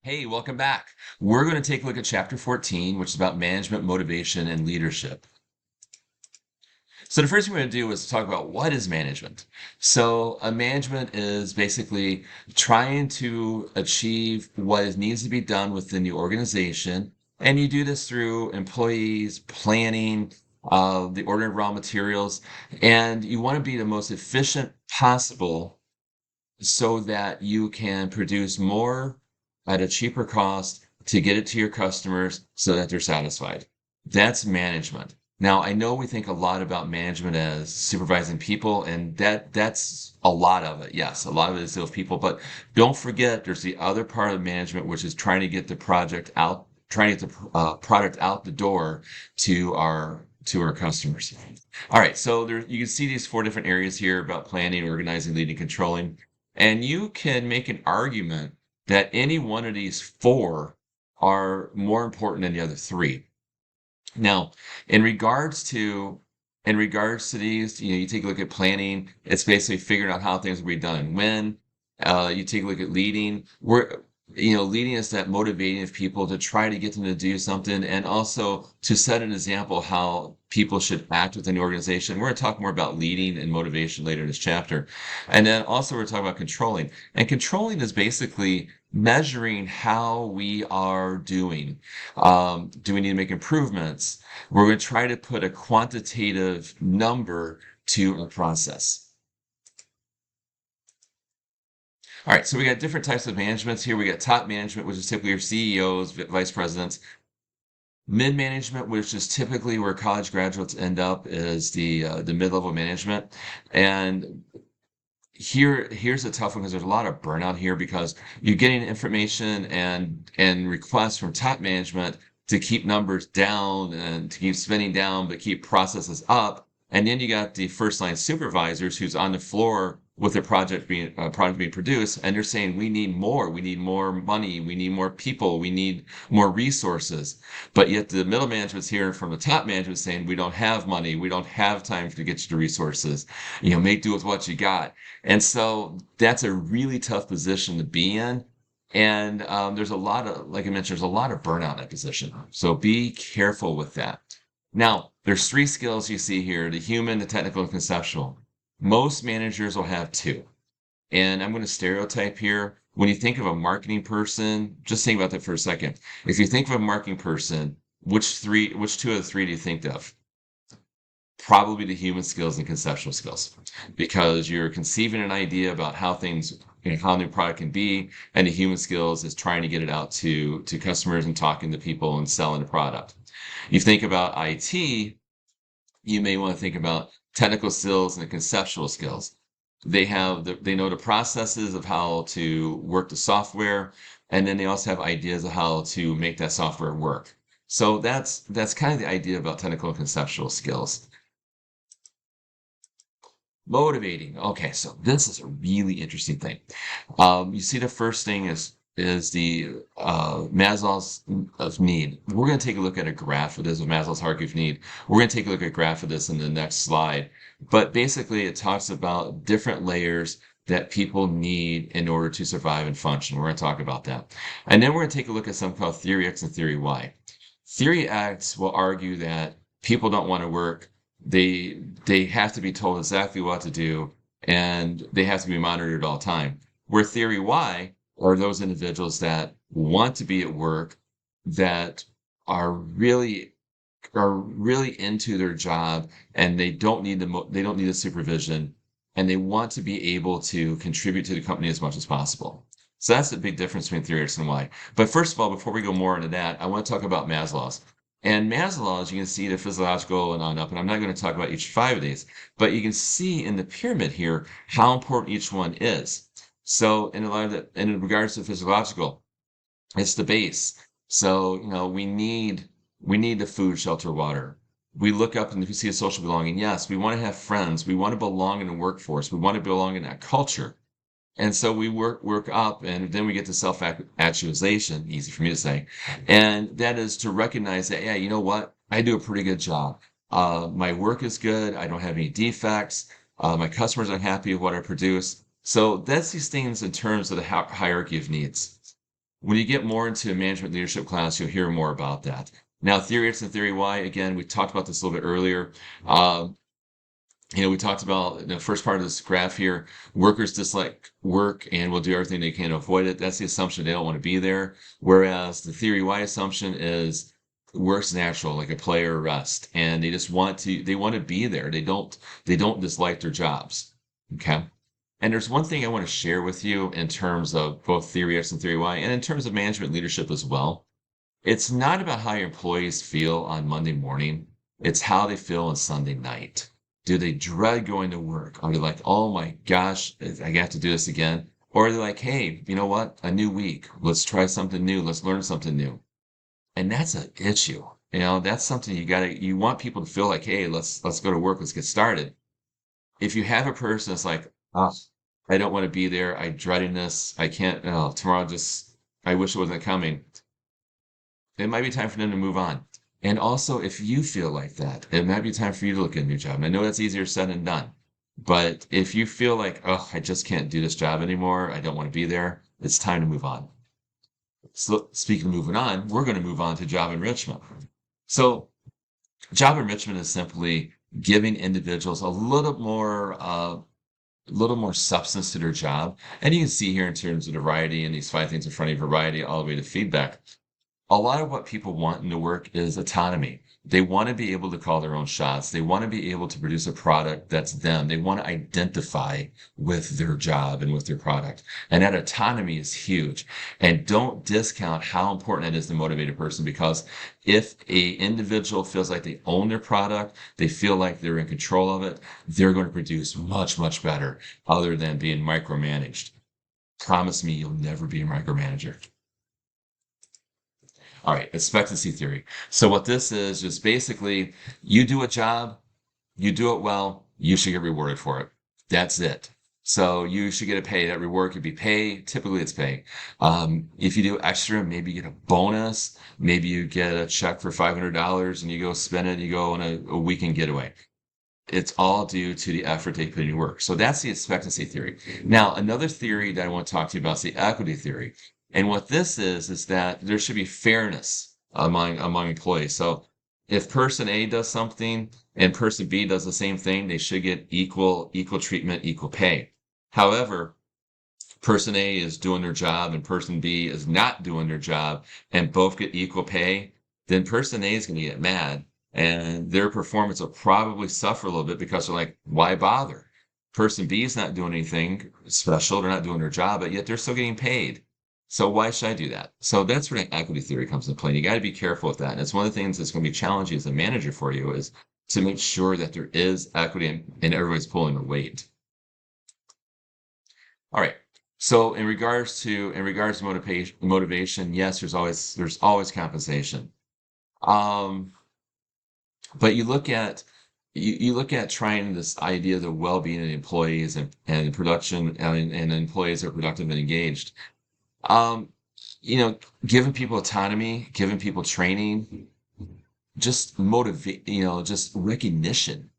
Hey, welcome back. We're going to take a look at chapter 14, which is about management, motivation, and leadership. So the first thing we're going to do is talk about what is management. So a management is basically trying to achieve what needs to be done within the organization. And you do this through employees, planning, the ordering of raw materials, and you want to be the most efficient possible so that you can produce more at a cheaper cost to get it to your customers so that they're satisfied. That's management. Now, I know we think a lot about management as supervising people, and that's a lot of it. Yes, a lot of it is those people, but don't forget there's the other part of management, which is trying to get the project out, trying to get the product out the door to our customers. All right, so there you can see these four different areas here about planning, organizing, leading, controlling. And you can make an argument that any one of these four are more important than the other three. Now, in regards to these, you take a look at planning, it's basically figuring out how things will be done and when. You take a look at leading, leading is that motivating of people to try to get them to do something and also to set an example how people should act within the organization. We're going to talk more about leading and motivation later in this chapter. And then also we're talking about controlling. And controlling is basically measuring how we are doing. Do we need to make improvements? We're going to try to put a quantitative number to a process. All right, so we got different types of managements here. We got top management, which is typically your CEOs, vice presidents. Mid management, which is typically where college graduates end up, is the mid-level management. And here's a tough one because there's a lot of burnout here because you're getting information and requests from top management to keep numbers down and to keep spending down but keep processes up. And then you got the first line supervisors who's on the floor with their product being produced, and they're saying we need more money, we need more people, we need more resources. But yet the middle management's hearing from the top management saying we don't have money, we don't have time to get you the resources. Make do with what you got. And so that's a really tough position to be in. And there's a lot of, like I mentioned, there's a lot of burnout in that position. So be careful with that. Now, there's three skills you see here, the human, the technical, and conceptual. Most managers will have two. And I'm going to stereotype here. When you think of a marketing person, just think about that for a second. If you think of a marketing person, which two of the three do you think of? Probably the human skills and conceptual skills, because you're conceiving an idea about how things, how a new product can be, and the human skills is trying to get it out to customers and talking to people and selling the product. You think about IT, you may want to think about technical skills and the conceptual skills. They know the processes of how to work the software, and then they also have ideas of how to make that software work. So that's kind of the idea about technical and conceptual skills. Motivating. Okay, so this is a really interesting thing. You see, the first thing is the Maslow's of need. We're going to take a look at a graph of this with Maslow's hierarchy of need. We're going to take a look at a graph of this in the next slide. But basically, it talks about different layers that people need in order to survive and function. We're going to talk about that. And then we're going to take a look at something called Theory X and Theory Y. Theory X will argue that people don't want to work. They have to be told exactly what to do, and they have to be monitored all the time. Where Theory Y are those individuals that want to be at work, that are really into their job, and they don't need the supervision, and they want to be able to contribute to the company as much as possible. So that's the big difference between Theory X and Y. But first of all, before we go more into that, I want to talk about Maslow's. And Maslow's, you can see the physiological and on up, and I'm not going to talk about each five of these, but you can see in the pyramid here how important each one is. So in regards to physiological, it's the base. So, we need the food, shelter, water. We look up and if you see a social belonging, yes, we want to have friends. We want to belong in the workforce. We want to belong in that culture. And so we work up, and then we get to self-actualization, easy for me to say. And that is to recognize that, yeah, you know what? I do a pretty good job. My work is good. I don't have any defects. My customers are happy with what I produce. So that's these things in terms of the hierarchy of needs. When you get more into a management leadership class, you'll hear more about that. Now, theory X and theory Y, again, we talked about this a little bit earlier. Um, we talked about the first part of this graph here. Workers dislike work and will do everything they can to avoid it. That's the assumption they don't want to be there. Whereas the theory Y assumption is work's natural, like a play or rest, and they want to be there. They don't dislike their jobs. Okay. And there's one thing I want to share with you in terms of both theory X and theory Y, and in terms of management leadership as well. It's not about how your employees feel on Monday morning. It's how they feel on Sunday night. Do they dread going to work? Are they like, oh my gosh, I have to do this again? Or are they like, hey, you know what? A new week. Let's try something new. Let's learn something new. And that's an issue. That's something you want people to feel like, hey, let's go to work. Let's get started. If you have a person that's like, oh, I don't want to be there. I'm dreading this. I can't, oh, tomorrow I wish it wasn't coming. It might be time for them to move on. And also, if you feel like that, it might be time for you to look at a new job. And I know that's easier said than done. But if you feel like, oh, I just can't do this job anymore, I don't want to be there, it's time to move on. So, speaking of moving on, we're going to move on to job enrichment. So, job enrichment is simply giving individuals a little more substance to their job. And you can see here in terms of the variety and these 5 things in front of you, variety all the way to feedback. A lot of what people want in the work is autonomy. They want to be able to call their own shots. They want to be able to produce a product that's them. They want to identify with their job and with their product. And that autonomy is huge. And don't discount how important it is to motivate a person, because if a individual feels like they own their product, they feel like they're in control of it, they're going to produce much, much better other than being micromanaged. Promise me you'll never be a micromanager. All right, expectancy theory. So what this is just basically you do a job, you do it well, you should get rewarded for it. That's it. So you should get a pay. That reward could be pay. Typically, it's pay. If you do extra, maybe you get a bonus. Maybe you get a check for $500 and you go spend it. And you go on a weekend getaway. It's all due to the effort they put in your work. So that's the expectancy theory. Now, another theory that I want to talk to you about is the equity theory. And what this is that there should be fairness among employees. So if person A does something and person B does the same thing, they should get equal treatment, equal pay. However, person A is doing their job and person B is not doing their job and both get equal pay, then person A is going to get mad and their performance will probably suffer a little bit because they're like, why bother? Person B is not doing anything special. They're not doing their job, but yet they're still getting paid. So why should I do that? So that's where equity theory comes into play. And you got to be careful with that. And it's one of the things that's going to be challenging as a manager for you is to make sure that there is equity and everybody's pulling the weight. All right. So in regards to motivation, yes, there's always compensation. Um, but you look at trying this idea of the well-being of the employees and production and employees are productive and engaged. Um, Giving people autonomy, giving people training, just motivate, just recognition.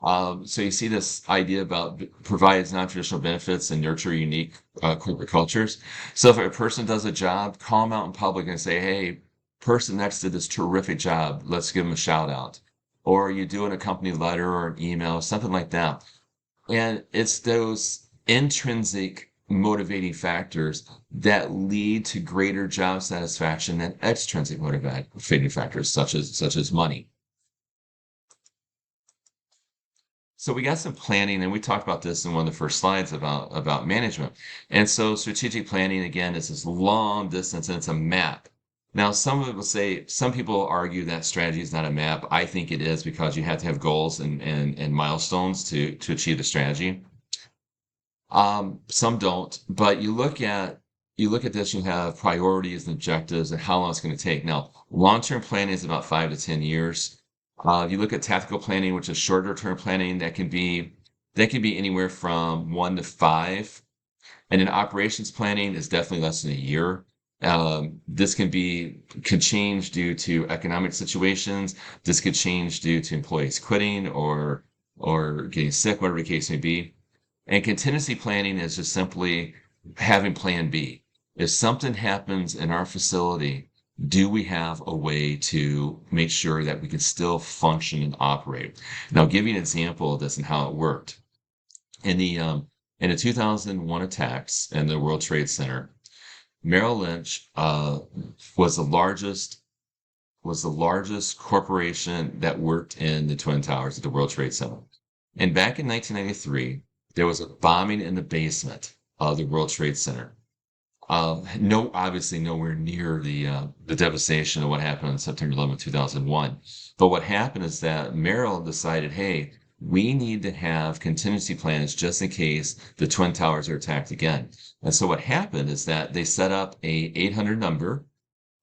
So you see this idea about provides non-traditional benefits and nurture unique corporate cultures. So if a person does a job, call them out in public and say, hey, person next did this terrific job. Let's give them a shout out. Or you do in a company letter or an email, something like that. And it's those intrinsic motivating factors that lead to greater job satisfaction than extrinsic motivating factors such as money. So we got some planning, and we talked about this in one of the first slides about management. And so strategic planning again is this long distance, and it's a map. Now, some people argue that strategy is not a map. I think it is because you have to have goals and milestones to achieve the strategy. Some don't, but you look at this, you have priorities and objectives and how long it's going to take. Now, long-term planning is about 5 to 10 years. You look at tactical planning, which is shorter term planning, that can be anywhere from 1 to 5. And then operations planning is definitely less than a year. This could change due to economic situations. This could change due to employees quitting or getting sick, whatever the case may be. And contingency planning is just simply having plan B. If something happens in our facility, do we have a way to make sure that we can still function and operate? And I'll give you an example of this and how it worked. In the 2001 attacks in the World Trade Center, Merrill Lynch was the largest corporation that worked in the Twin Towers at the World Trade Center. And back in 1993, there was a bombing in the basement of the World Trade Center. No, obviously nowhere near the devastation of what happened on September 11th, 2001. But what happened is that Merrill decided, hey, we need to have contingency plans just in case the Twin Towers are attacked again. And so what happened is that they set up a 800 number,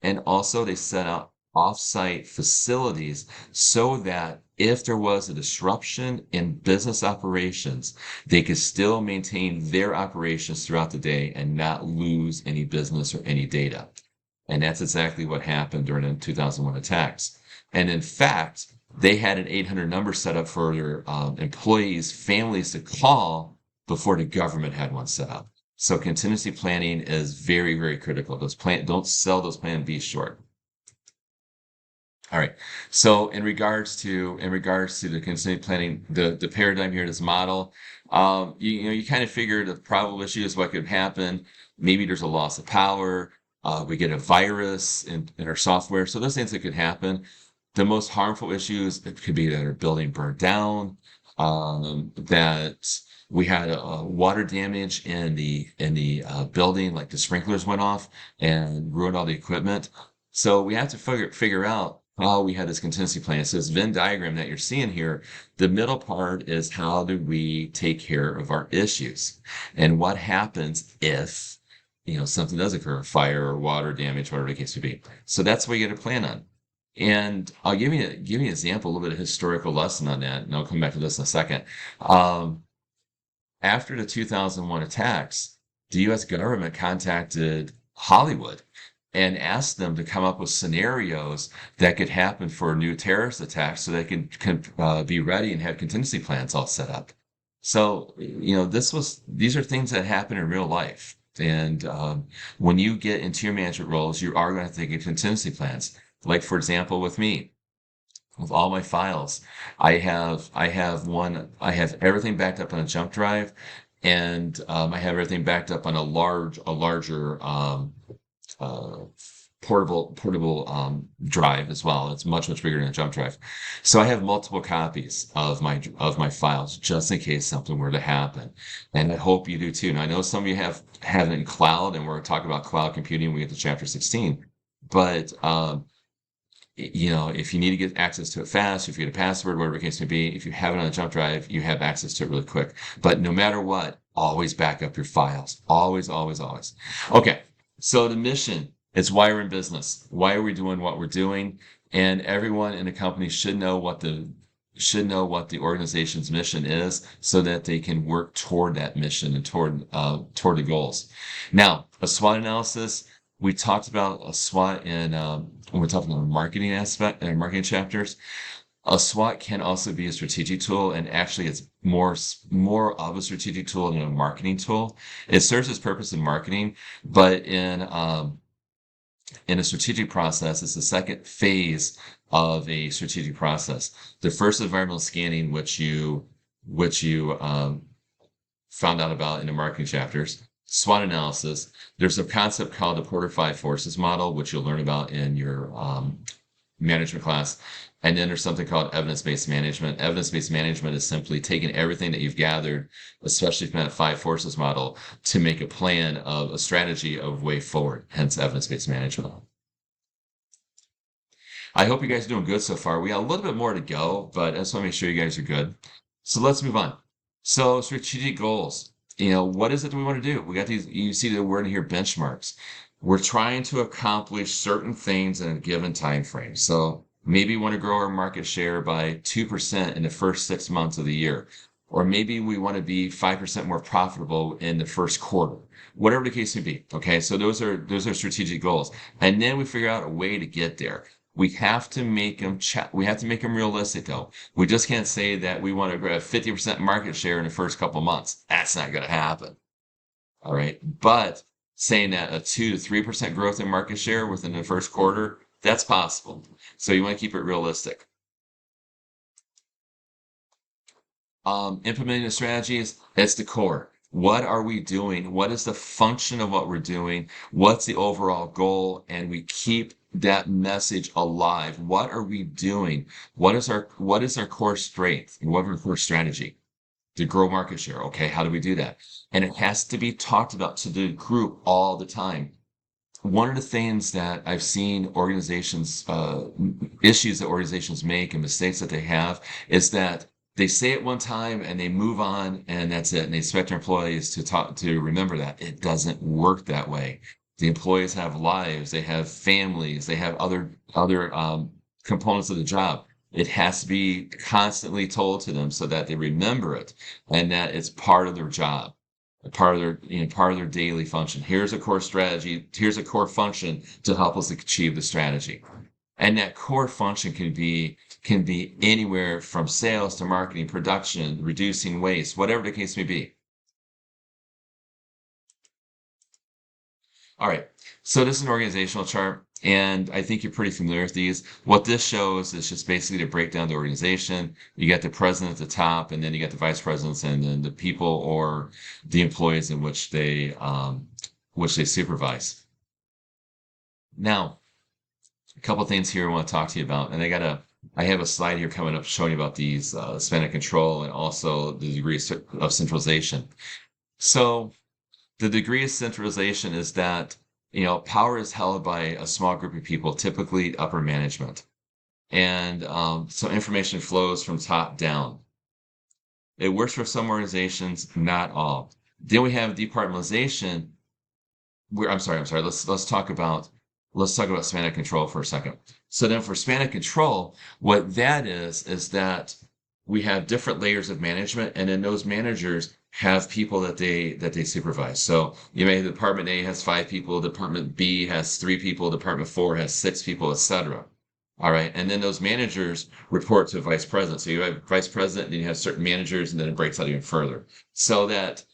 and also they set up off-site facilities so that if there was a disruption in business operations, they could still maintain their operations throughout the day and not lose any business or any data. And that's exactly what happened during the 2001 attacks. And in fact, they had an 800 number set up for their employees' families to call before the government had one set up. So contingency planning is very, very critical. Don't sell those plan B short. All right. So in regards to the contingency planning, the paradigm here, this model, you kind of figure the probable issue is what could happen. Maybe there's a loss of power. We get a virus in our software. So those things that could happen. The most harmful issues, it could be that our building burned down, that we had water damage in the building, like the sprinklers went off and ruined all the equipment. So we have to figure out how we had this contingency plan. So this Venn diagram that you're seeing here, the middle part is how do we take care of our issues, and what happens if something does occur, fire or water damage, whatever the case may be. So that's what you get a plan on. And I'll give you an example, a little bit of historical lesson on that, and I'll come back to this in a second. After the 2001 attacks, the U.S. government contacted Hollywood and asked them to come up with scenarios that could happen for new terrorist attacks so they can be ready and have contingency plans all set up. So, these are things that happen in real life. And when you get into your management roles, you are going to think of contingency plans. Like, for example, with me, with all my files, I have everything backed up on a jump drive, and I have everything backed up on a larger uh, portable drive as well. It's much bigger than a jump drive. So I have multiple copies of my files just in case something were to happen. And I hope you do too. And I know some of you have it in cloud, and we're talking about cloud computing when we get to chapter 16. But if you need to get access to it fast, if you get a password, whatever the case may be, if you have it on a jump drive, you have access to it really quick. But no matter what, always back up your files. Always, always, always. Okay. So the mission is why we're in business. Why are we doing what we're doing? And everyone in the company should know what the organization's mission is, so that they can work toward that mission and toward the goals. Now, a SWOT analysis. We talked about a SWOT when we're talking about the marketing aspect and marketing chapters. A SWOT can also be a strategic tool, and actually it's more of a strategic tool than a marketing tool. It serves its purpose in marketing, but in a strategic process, it's the second phase of a strategic process. The first, environmental scanning, which you found out about in the marketing chapters. SWOT analysis. There's a concept called the Porter 5 Forces model, which you'll learn about in your management class. And then there's something called evidence-based management. Evidence-based management is simply taking everything that you've gathered, especially from that 5 forces model, to make a plan of a strategy of way forward, hence evidence-based management. I hope you guys are doing good so far. We got a little bit more to go, but I just want to make sure you guys are good. So let's move on. So strategic goals. What is it that we want to do? We got these, you see the word here, benchmarks. We're trying to accomplish certain things in a given time frame. So maybe we want to grow our market share by 2% in the first 6 months of the year. Or maybe we want to be 5% more profitable in the first quarter. Whatever the case may be. Okay, so those are strategic goals. And then we figure out a way to get there. We have to make them realistic, though. We just can't say that we want to grab 50% market share in the first couple months. That's not going to happen. All right. But saying that a 2 to 3% growth in market share within the first quarter, that's possible. So you want to keep it realistic. Implementing the strategies, it's the core. What are we doing? What is the function of what we're doing? What's the overall goal? And we keep that message alive. What are we doing? What is our core strength? What is our core strategy? To grow market share. Okay, how do we do that? And it has to be talked about to the group all the time. One of the things that I've seen organizations, issues that organizations make and mistakes that they have is that they say it one time and they move on and that's it. And they expect their employees to remember that. It doesn't work that way. The employees have lives, they have families, they have other components of the job. It has to be constantly told to them so that they remember it and that it's part of their job, part of their daily function. Here's a core strategy. Here's a core function to help us achieve the strategy. And that core function can be anywhere from sales to marketing, production, reducing waste, whatever the case may be. All right. So this is an organizational chart, and I think you're pretty familiar with these. What this shows is just basically to break down the organization. You got the president at the top, and then you got the vice presidents, and then the people or the employees in which they supervise. Now, a couple things here I want to talk to you about, and I have a slide here coming up showing you about these span of control and also the degree of centralization. So the degree of centralization is that power is held by a small group of people, typically upper management, and so information flows from top down. It works for some organizations, not all. Then we have departmentalization. I'm sorry. Let's talk about span of control for a second. So then for span of control, what that is that we have different layers of management, and then those managers have people that they supervise. So you may Department A has 5 people, Department B has 3 people, Department 4 has 6 people, etc. All right, and then those managers report to vice president. So you have vice president, then you have certain managers, and then it breaks out even further. So that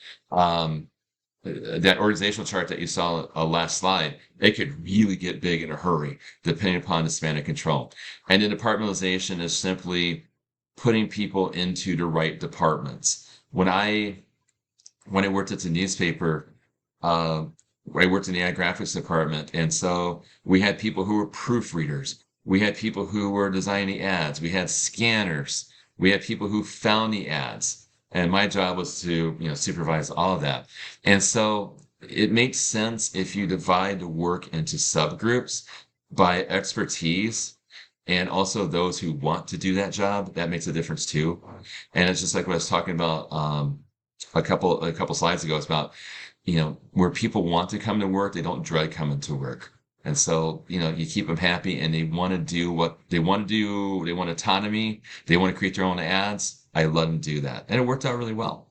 organizational chart that you saw last slide, it could really get big in a hurry, depending upon the span of control. And then departmentalization is simply putting people into the right departments. When I worked at the newspaper, uh, I worked in the ad graphics department, and so we had people who were proofreaders. We had people who were designing the ads. We had scanners. We had people who found the ads. And my job was to, supervise all of that. And so it makes sense if you divide the work into subgroups by expertise and also those who want to do that job. That makes a difference too. And it's just like what I was talking about a couple slides ago. It's about where people want to come to work, they don't dread coming to work. And so, you keep them happy and they want to do what they want to do. They want autonomy. They want to create their own ads. I let them do that. And it worked out really well.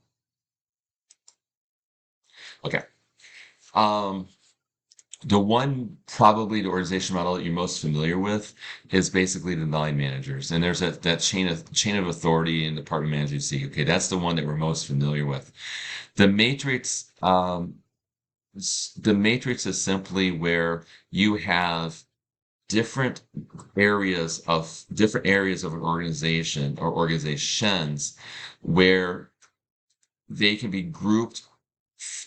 Okay. Um, the one, probably the organization model that you're most familiar with is basically the line managers. And there's that chain of authority in department managers. See, okay, that's the one that we're most familiar with. The matrix, the matrix is simply where you have different areas of an organization or organizations where they can be grouped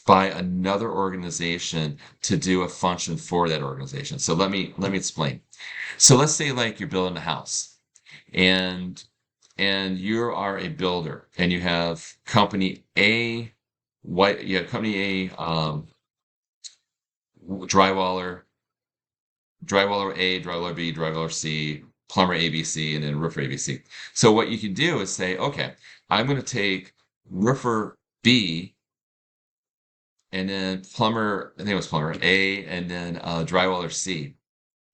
by another organization to do a function for that organization. So let me explain. So let's say like you're building a house and you are a builder and you have company A, you have company A, drywaller, drywaller A, drywaller B, drywaller C, plumber ABC, and then roofer ABC. So what you can do is say, okay, I'm going to take roofer B and then plumber, I think it was plumber A, and then drywaller C.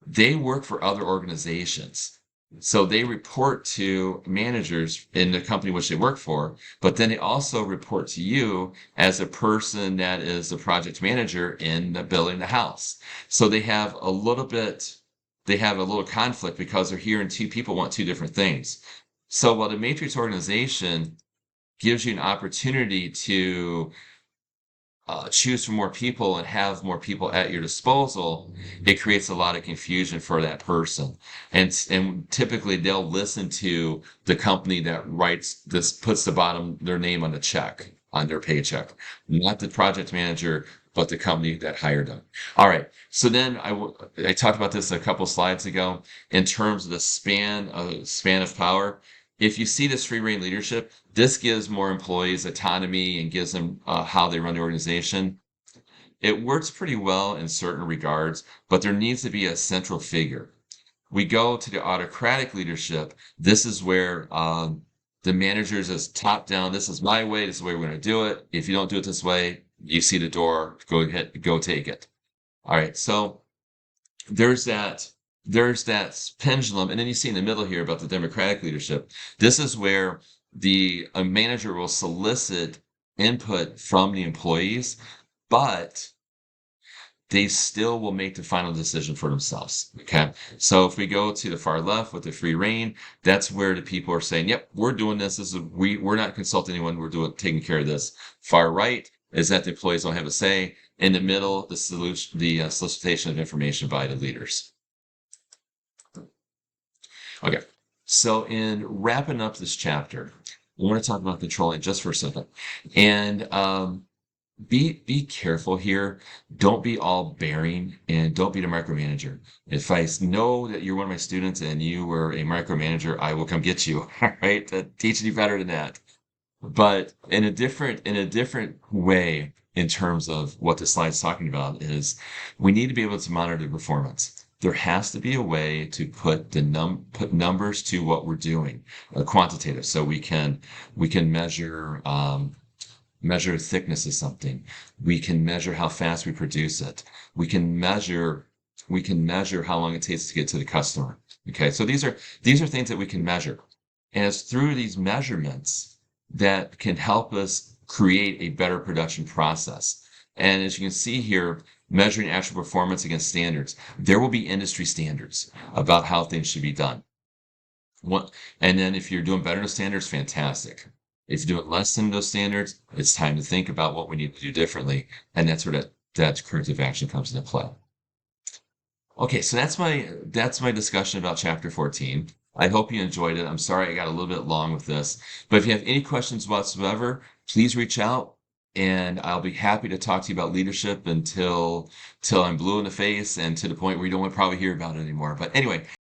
They work for other organizations. So they report to managers in the company which they work for, but then they also report to you as a person that is the project manager in building the house. So they have a little conflict because they're hearing 2 people want 2 different things. So while the matrix organization gives you an opportunity to choose from more people and have more people at your disposal, it creates a lot of confusion for that person. And typically they'll listen to the company that writes this, puts their name on the check, on their paycheck, not the project manager, but the company that hired them. All right. So then I talked about this a couple slides ago in terms of the span of power. If you see this free reign leadership, this gives more employees autonomy and gives them how they run the organization. It works pretty well in certain regards, but there needs to be a central figure. We go to the autocratic leadership. This is where the managers is top down. This is my way. This is the way we're going to do it. If you don't do it this way, you see the door. Go ahead, go take it. All right. So there's that pendulum, and then you see in the middle here about the democratic leadership. This is where a manager will solicit input from the employees, but they still will make the final decision for themselves. Okay. So if we go to the far left with the free reign, that's where the people are saying, yep, we're doing this. We're not consulting anyone. We're taking care of this. Far right is that the employees don't have a say. In the middle, the solicitation of information by the leaders. Okay. So in wrapping up this chapter, we want to talk about controlling just for a second. And be careful here. Don't be all bearing and don't be the micromanager. If I know that you're one of my students and you were a micromanager, I will come get you. All right, teaching you better than that. But in a different way, in terms of what the slide's talking about, is we need to be able to monitor the performance. There has to be a way to put put numbers to what we're doing, quantitative, so we can measure measure thickness of something. We can measure how fast we produce it. We can measure how long it takes to get to the customer. Okay, so these are things that we can measure, and it's through these measurements that can help us create a better production process. And as you can see here, measuring actual performance against standards, there will be industry standards about how things should be done. And then if you're doing better than standards, fantastic. If you're doing less than those standards, it's time to think about what we need to do differently. And that's where that corrective action comes into play. Okay, so that's my discussion about chapter 14. I hope you enjoyed it. I'm sorry I got a little bit long with this, but if you have any questions whatsoever, please reach out and I'll be happy to talk to you about leadership until I'm blue in the face and to the point where you don't want to probably hear about it anymore. But anyway,